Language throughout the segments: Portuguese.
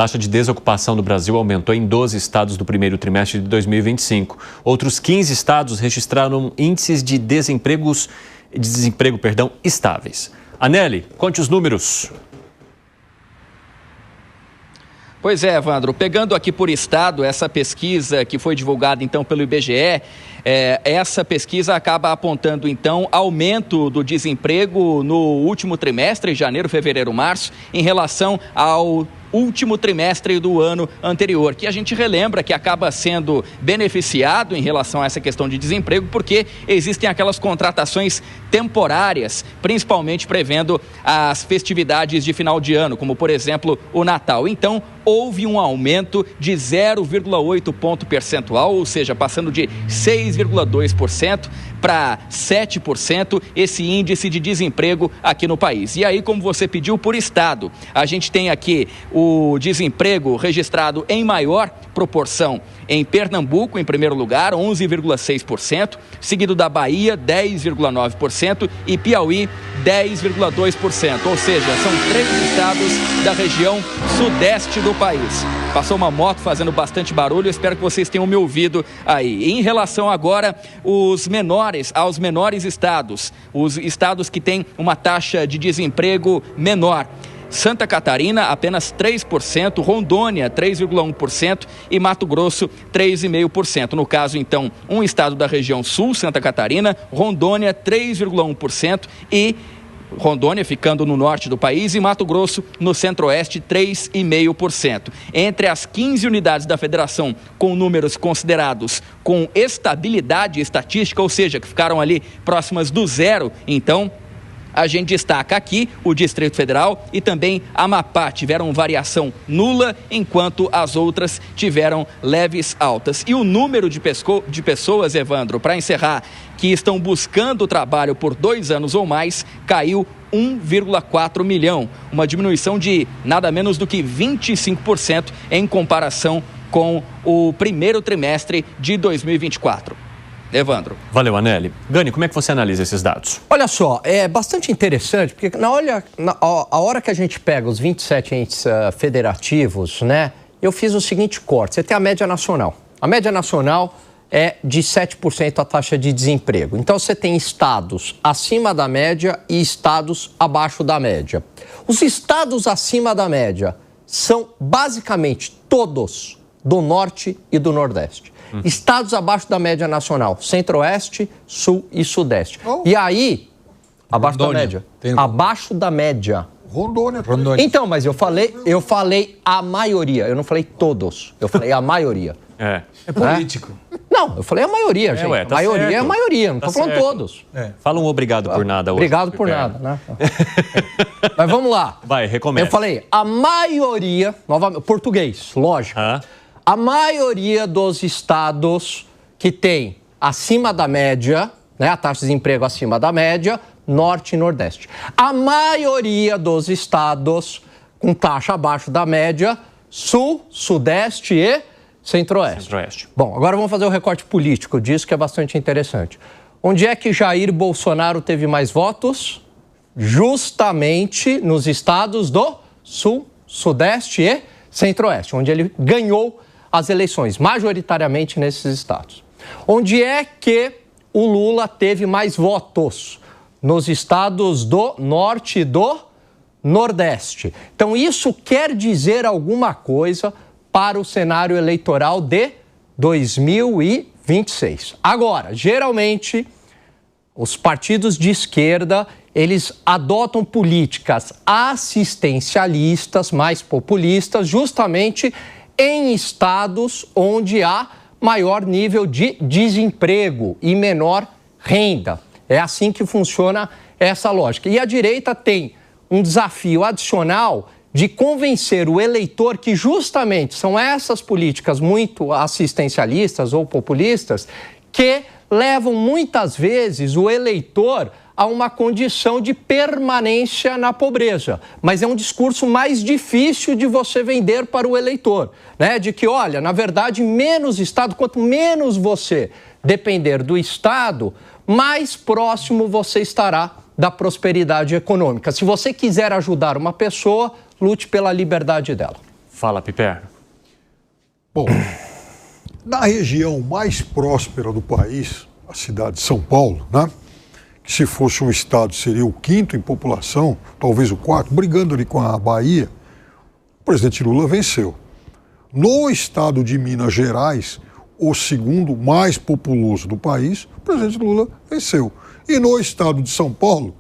A taxa de desocupação do Brasil aumentou em 12 estados do primeiro trimestre de 2025. Outros 15 estados registraram índices de desemprego estáveis. Anelli, conte os números. Pois é, Evandro, pegando aqui por estado, essa pesquisa que foi divulgada então pelo IBGE, essa pesquisa acaba apontando então aumento do desemprego no último trimestre, janeiro, fevereiro, março, em relação ao último trimestre do ano anterior, que a gente relembra que acaba sendo beneficiado em relação a essa questão de desemprego, porque existem aquelas contratações temporárias, principalmente prevendo as festividades de final de ano, como por exemplo o Natal. Então, houve um aumento de 0,8 ponto percentual, ou seja, passando de 6,2% para 7% esse índice de desemprego aqui no país. E aí, como você pediu, por estado, a gente tem aqui o desemprego registrado em maior proporção em Pernambuco, em primeiro lugar, 11,6%, seguido da Bahia, 10,9% e Piauí, 10,2%. Ou seja, são 3 estados da região sudeste do país. Passou uma moto fazendo bastante barulho, eu espero que vocês tenham me ouvido aí. Em relação agora aos menores estados, os estados que têm uma taxa de desemprego menor. Santa Catarina, apenas 3%, Rondônia, 3,1% e Mato Grosso, 3,5%. No caso, então, um estado da região sul, Santa Catarina, Rondônia, 3,1% e Rondônia ficando no norte do país e Mato Grosso no centro-oeste 3,5%. Entre as 15 unidades da federação com números considerados com estabilidade estatística, ou seja, que ficaram ali próximas do zero, então a gente destaca aqui o Distrito Federal e também Amapá tiveram variação nula, enquanto as outras tiveram leves altas. E o número de pessoas, Evandro, para encerrar, que estão buscando trabalho por 2 anos ou mais, caiu 1,4 milhão, uma diminuição de nada menos do que 25% em comparação com o primeiro trimestre de 2024. Evandro. Valeu, Anelli. Gani, como é que você analisa esses dados? Olha só, é bastante interessante, porque a hora que a gente pega os 27 entes federativos, né, eu fiz o seguinte corte. Você tem a média nacional. A média nacional é de 7% a taxa de desemprego. Então, você tem estados acima da média e estados abaixo da média. Os estados acima da média são basicamente todos do norte e do nordeste. Estados abaixo da média nacional, centro-oeste, sul e sudeste. E aí, abaixo da média. Abaixo da média. Rondônia. Então, mas eu falei a maioria, eu não falei todos, eu falei a maioria. É político. Não, eu falei a maioria, gente. Ué, tá a maioria certo. é a maioria, não tô falando todos. Fala um obrigado por nada hoje. Obrigado por nada, né? Mas vamos lá. Vai, recomenda. Eu falei a maioria, novamente, português, lógico. A maioria dos estados que tem acima da média, né, a taxa de desemprego acima da média, norte e nordeste. A maioria dos estados com taxa abaixo da média, sul, sudeste e centro-oeste. Bom, agora vamos fazer o recorte político disso, que é bastante interessante. Onde é que Jair Bolsonaro teve mais votos? Justamente nos estados do sul, sudeste e centro-oeste, onde ele ganhou as eleições, majoritariamente nesses estados. Onde é que o Lula teve mais votos? Nos estados do norte e do nordeste. Então, isso quer dizer alguma coisa para o cenário eleitoral de 2026. Agora, geralmente, os partidos de esquerda, eles adotam políticas assistencialistas, mais populistas, justamente em estados onde há maior nível de desemprego e menor renda. É assim que funciona essa lógica. E a direita tem um desafio adicional de convencer o eleitor que justamente são essas políticas muito assistencialistas ou populistas que levam muitas vezes o eleitor a uma condição de permanência na pobreza. Mas é um discurso mais difícil de você vender para o eleitor, né? De que, olha, na verdade, menos Estado, quanto menos você depender do Estado, mais próximo você estará da prosperidade econômica. Se você quiser ajudar uma pessoa, lute pela liberdade dela. Fala, Piperno. Bom, na região mais próspera do país, a cidade de São Paulo, né? Que se fosse um estado seria o 5º em população, talvez o 4º, brigando ali com a Bahia, o presidente Lula venceu. No estado de Minas Gerais, o 2º mais populoso do país, o presidente Lula venceu. E no estado de São Paulo,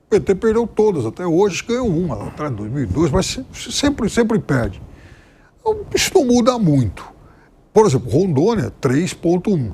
o PT perdeu todas, até hoje ganhou uma, lá atrás, em 2002, mas sempre perde. Então, isso não muda muito. Por exemplo, Rondônia, 3,1.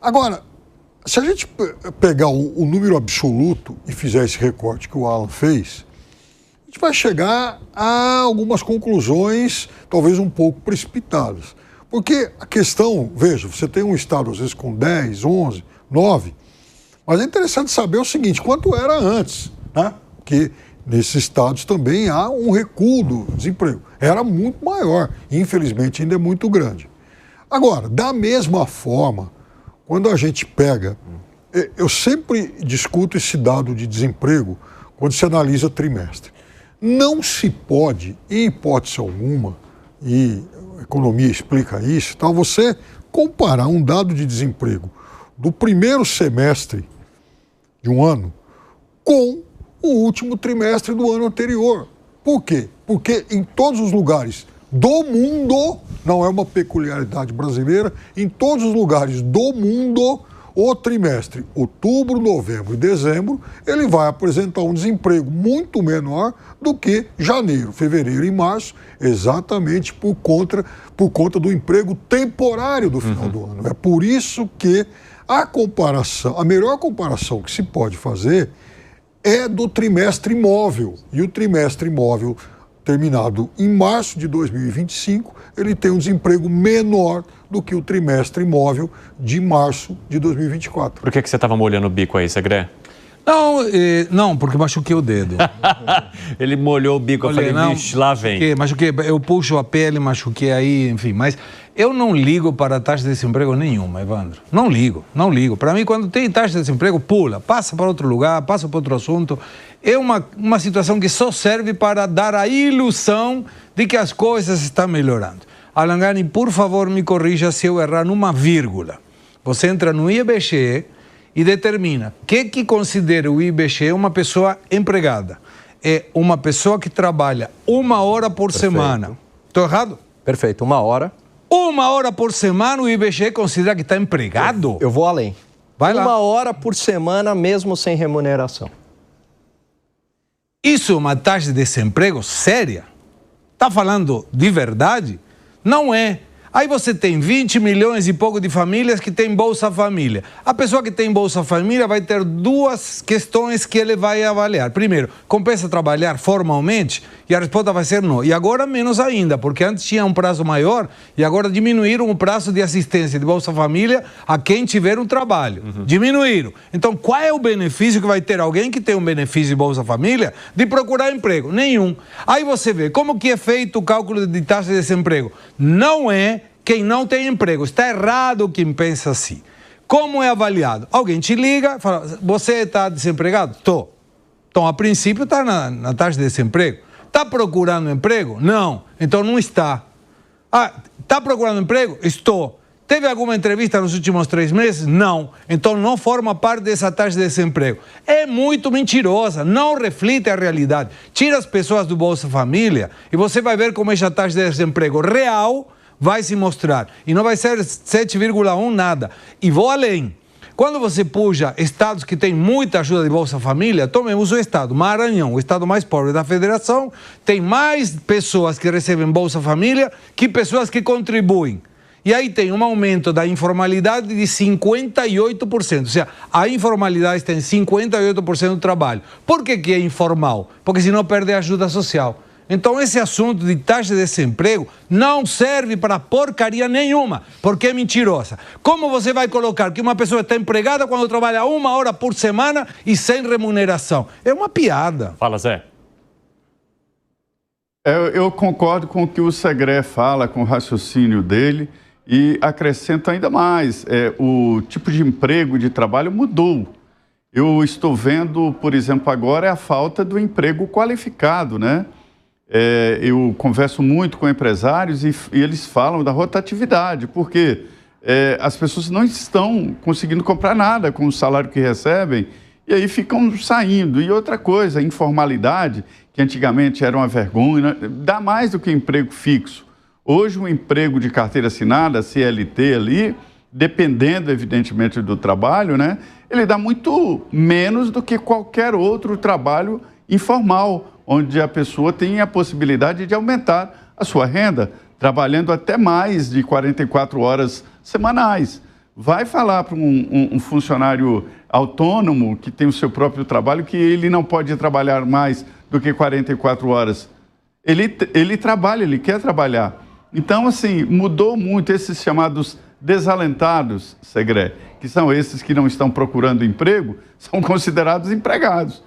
Agora, se a gente pegar o número absoluto e fizer esse recorte que o Alan fez, a gente vai chegar a algumas conclusões, talvez um pouco precipitadas. Porque a questão, veja, você tem um estado às vezes com 10, 11, 9, mas é interessante saber o seguinte, quanto era antes, né? Porque nesses estados também há um recuo do desemprego. Era muito maior, infelizmente ainda é muito grande. Agora, da mesma forma, quando a gente pega, eu sempre discuto esse dado de desemprego quando se analisa trimestre. Não se pode, em hipótese alguma, e a economia explica isso, tá? Você comparar um dado de desemprego do primeiro semestre de um ano com o último trimestre do ano anterior. Por quê? Porque em todos os lugares do mundo, não é uma peculiaridade brasileira, em todos os lugares do mundo, o trimestre outubro, novembro e dezembro, ele vai apresentar um desemprego muito menor do que janeiro, fevereiro e março, exatamente por conta do emprego temporário do final do ano. É por isso que a melhor comparação que se pode fazer é do trimestre imóvel. E o trimestre imóvel terminado em março de 2025, ele tem um desemprego menor do que o trimestre imóvel de março de 2024. Por que você estava molhando o bico aí, Segré? Não, porque machuquei o dedo. Ele molhou o bico, eu falei, vixe, lá vem. Machuquei, eu puxo a pele, machuquei aí, enfim. Mas eu não ligo para a taxa de desemprego nenhuma, Evandro. Não ligo. Para mim, quando tem taxa de desemprego, pula, passa para outro lugar, passa para outro assunto. É uma situação que só serve para dar a ilusão de que as coisas estão melhorando. Alan Gani, por favor, me corrija se eu errar numa vírgula. Você entra no IBGE e determina que considera o IBGE uma pessoa empregada. É uma pessoa que trabalha 1 hora por semana. Estou errado? Perfeito, 1 hora. 1 hora por semana o IBGE considera que está empregado? Eu vou além. Vai lá. 1 hora por semana, mesmo sem remuneração. Isso é uma taxa de desemprego séria? Está falando de verdade? Não é. Aí você tem 20 milhões e pouco de famílias que têm Bolsa Família. A pessoa que tem Bolsa Família vai ter 2 questões que ele vai avaliar. Primeiro, compensa trabalhar formalmente? E a resposta vai ser não. E agora menos ainda, porque antes tinha um prazo maior e agora diminuíram o prazo de assistência de Bolsa Família a quem tiver um trabalho. Diminuíram. Então, qual é o benefício que vai ter alguém que tem um benefício de Bolsa Família de procurar emprego? Nenhum. Aí você vê como que é feito o cálculo de taxa de desemprego. Não é quem não tem emprego. Está errado quem pensa assim. Como é avaliado? Alguém te liga e fala, você está desempregado? Estou. Então, a princípio, está na taxa de desemprego. Está procurando emprego? Não. Então, não está. Está procurando emprego? Estou. Teve alguma entrevista nos últimos 3 meses? Não. Então, não forma parte dessa taxa de desemprego. É muito mentirosa, não reflete a realidade. Tira as pessoas do Bolsa Família e você vai ver como essa taxa de desemprego real vai se mostrar. E não vai ser 7,1 nada. E vou além. Quando você puxa estados que têm muita ajuda de Bolsa Família, tomemos o estado Maranhão, o estado mais pobre da federação, tem mais pessoas que recebem Bolsa Família que pessoas que contribuem. E aí tem um aumento da informalidade de 58%. Ou seja, a informalidade tem 58% do trabalho. Por que é informal? Porque senão perde a ajuda social. Então, esse assunto de taxa de desemprego não serve para porcaria nenhuma, porque é mentirosa. Como você vai colocar que uma pessoa está empregada quando trabalha 1 hora por semana e sem remuneração? É uma piada. Fala, Zé. Eu concordo com o que o Segré fala, com o raciocínio dele, e acrescento ainda mais. O tipo de emprego, de trabalho mudou. Eu estou vendo, por exemplo, agora a falta do emprego qualificado, né? eu converso muito com empresários e eles falam da rotatividade, porque as pessoas não estão conseguindo comprar nada com o salário que recebem e aí ficam saindo. E outra coisa, a informalidade, que antigamente era uma vergonha, dá mais do que emprego fixo. Hoje, um emprego de carteira assinada, CLT ali, dependendo, evidentemente, do trabalho, né, ele dá muito menos do que qualquer outro trabalho informal, onde a pessoa tem a possibilidade de aumentar a sua renda, trabalhando até mais de 44 horas semanais. Vai falar para um funcionário autônomo que tem o seu próprio trabalho que ele não pode trabalhar mais do que 44 horas. Ele trabalha, ele quer trabalhar. Então, assim, mudou muito esses chamados desalentados, Segré, que são esses que não estão procurando emprego, são considerados empregados.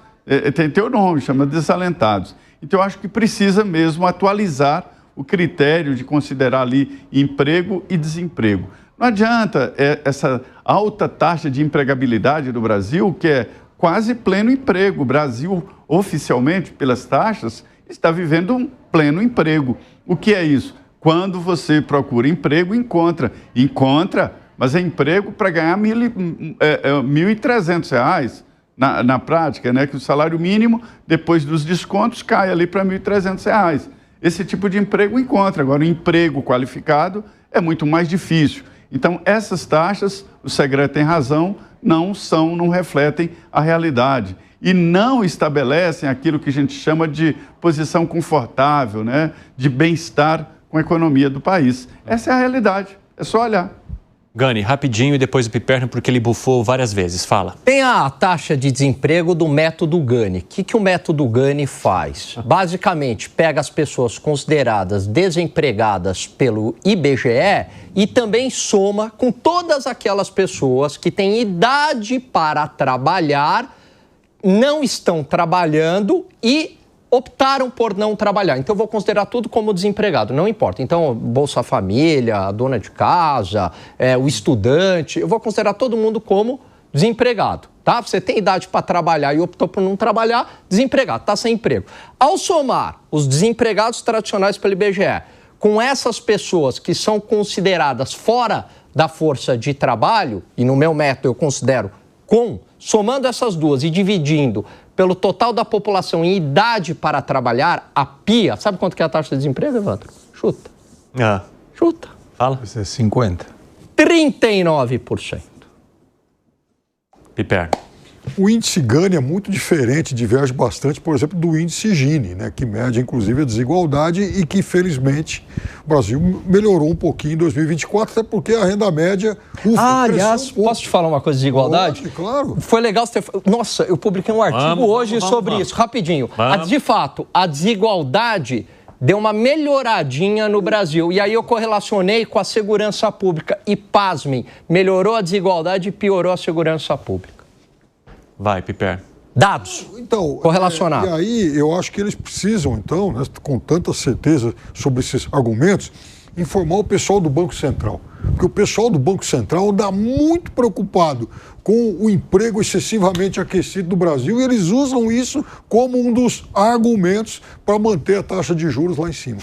Tem teu nome, chama desalentados. Então, eu acho que precisa mesmo atualizar o critério de considerar ali emprego e desemprego. Não adianta essa alta taxa de empregabilidade do Brasil, que é quase pleno emprego. O Brasil, oficialmente, pelas taxas, está vivendo um pleno emprego. O que é isso? Quando você procura emprego, encontra, mas é emprego para ganhar R$ 1.300 na prática, né? Que o salário mínimo, depois dos descontos, cai ali para R$ 1.300. Esse tipo de emprego encontra. Agora, o emprego qualificado é muito mais difícil. Então, essas taxas, o Segré tem razão, não refletem a realidade e não estabelecem aquilo que a gente chama de posição confortável, né? De bem-estar com a economia do país. Essa é a realidade, é só olhar. Gani, rapidinho e depois o Piperno, porque ele bufou várias vezes. Fala. Tem a taxa de desemprego do método Gani. O que o método Gani faz? Basicamente, pega as pessoas consideradas desempregadas pelo IBGE e também soma com todas aquelas pessoas que têm idade para trabalhar, não estão trabalhando e optaram por não trabalhar. Então, eu vou considerar tudo como desempregado, não importa. Então, Bolsa Família, a dona de casa, o estudante, eu vou considerar todo mundo como desempregado, tá? Você tem idade para trabalhar e optou por não trabalhar, desempregado, está sem emprego. Ao somar os desempregados tradicionais pelo IBGE com essas pessoas que são consideradas fora da força de trabalho, e no meu método eu considero somando essas duas e dividindo pelo total da população em idade para trabalhar, a PIA, sabe quanto que é a taxa de desemprego, Evandro? Chuta. Chuta. Fala. Isso é 50%. 39%. Piperno. O índice Gani é muito diferente, diverge bastante, por exemplo, do índice Gini, né, que mede, inclusive, a desigualdade e que, felizmente, o Brasil melhorou um pouquinho em 2024, até porque a renda média... aliás, posso te falar uma coisa de desigualdade? Pode, claro. Foi legal você ter... Nossa, eu publiquei um artigo hoje sobre isso, rapidinho. De fato, a desigualdade deu uma melhoradinha no Brasil. E aí eu correlacionei com a segurança pública. E, pasmem, melhorou a desigualdade e piorou a segurança pública. Vai, Piper. Dados. Então, correlacionados. E aí eu acho que eles precisam, então, né, com tanta certeza sobre esses argumentos, informar o pessoal do Banco Central. Porque o pessoal do Banco Central anda muito preocupado com o emprego excessivamente aquecido do Brasil e eles usam isso como um dos argumentos para manter a taxa de juros lá em cima.